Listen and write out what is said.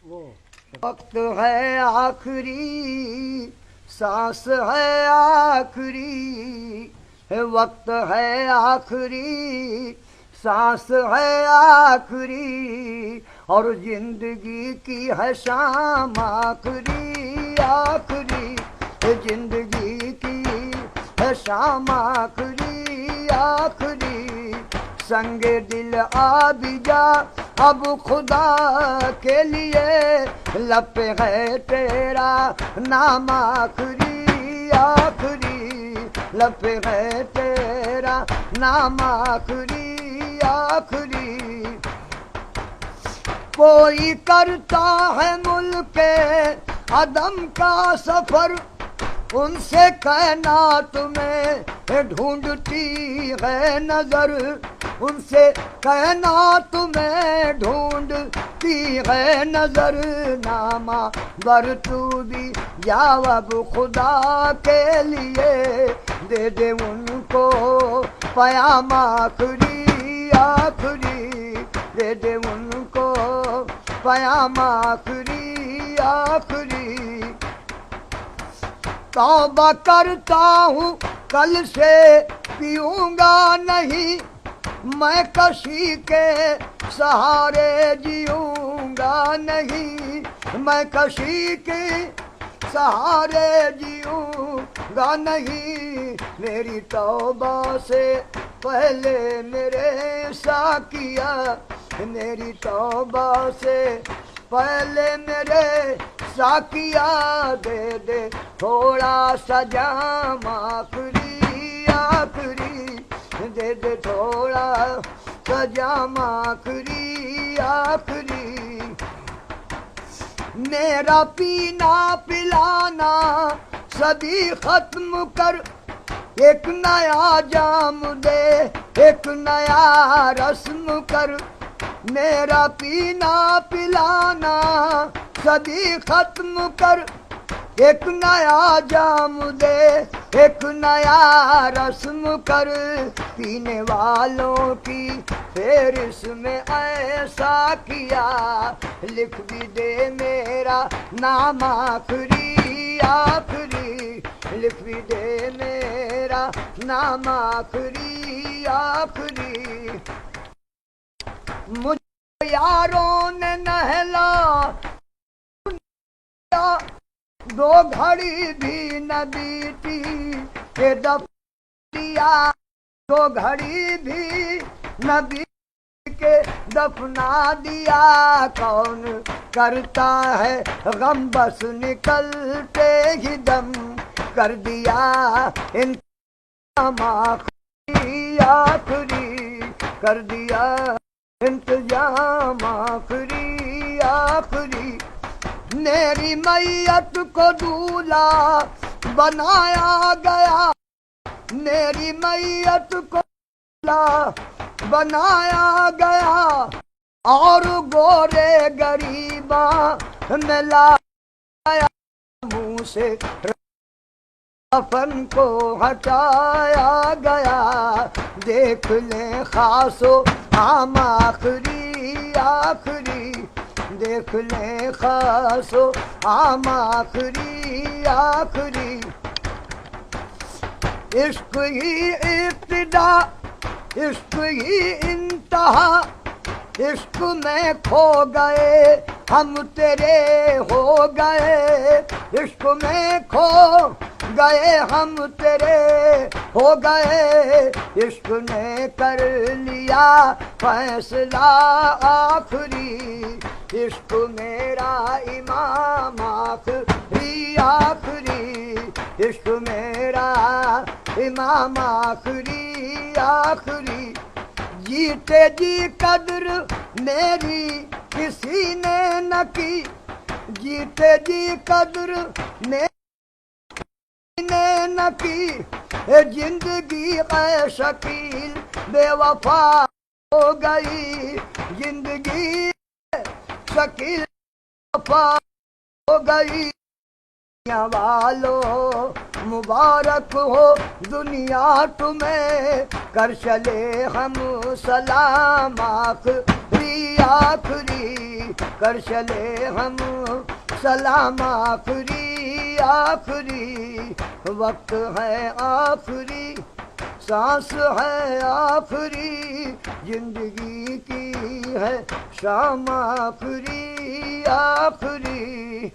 وقت ہے آخری سانس ہے آخری وقت ہے آخری سانس ہے آخری اور زندگی کی ہے شام آخری آخری زندگی کی ہے شام آخری آخری سنگ دل آ بھی جا اب خدا کے لیے لب پہ ہے تیرا نام آخری آخری لب پہ ہے تیرا نام آخری آخری کوئی کرتا ہے ملک عدم کا سفر ان سے کائنات میں ڈھونڈتی ہے نظر ان سے کائنات میں ڈھونڈتی ہے نظر نامہ ور تو بھی جواب خدا کے لیے دے دے ان کو پیام آخری آخری دے دے ان کو پیام آخری آخری توبہ کرتا ہوں کل سے پیوں گا نہیں میں کسی کے سہارے جیوں گا نہیں میں کسی کے سہارے جیوں گا نہیں میری توبہ سے پہلے میرے ساقیا میری توبہ سے پہلے میرے ساقیا دے دے تھوڑا سا جام آخری آخری دے دے تھوڑا سا جام آخری آخری میرا پینا پلانا سبھی ختم کر ایک نیا جام دے ایک نیا رسم کر میرا پینا پلانا سبھی ختم کر ایک نیا جام دے ایک نیا رسم کر پینے والوں کی فہرست میں ایسا کیا لکھ بھی دے میرا نام آخری آخری لکھ بھی دے میرا نام آخری آخری مجھے یاروں نے نہلا دو گھڑی بھی نہ بیتی کہ دفن دیا دو گھڑی بھی نہ بیتی کہ دفنا دیا کون کرتا ہے غم بس نکلتے ہی دم کر دیا انتظام آخری آخری کر دیا انتظام آخری آخری میری میت کو دولہا بنایا گیا میری میت کو دولہا بنایا گیا اور گورے غریباں میں لایا منہ سے کفن کو ہٹایا گیا دیکھ لیں خاص و عام آخری آخری دیکھ لیں خاص و عام آخری آخری عشق ہی ابتدا عشق ہی انتہا عشق میں کھو گئے ہم تیرے ہو گئے عشق میں کھو گئے ہم تیرے ہو گئے عشق نے کر لیا فیصلہ آخری عشق میرا امام آخری آخری عشق میرا امام آخری آخری جیتے جی قدر میری کسی نے نہ کی جیتے جی قدر میری نے نہ کی زندگی اے شکیل بے وفا ہو گئی زندگی شکیل وفا ہو گئی دنیا والو مبارک ہو دنیا تمہیں کر چلے ہم سلام آخری آخری کر چلے ہم سلام آخری آخری وقت ہے آخری سانس ہے آخری زندگی کی ہے شام آخری آخری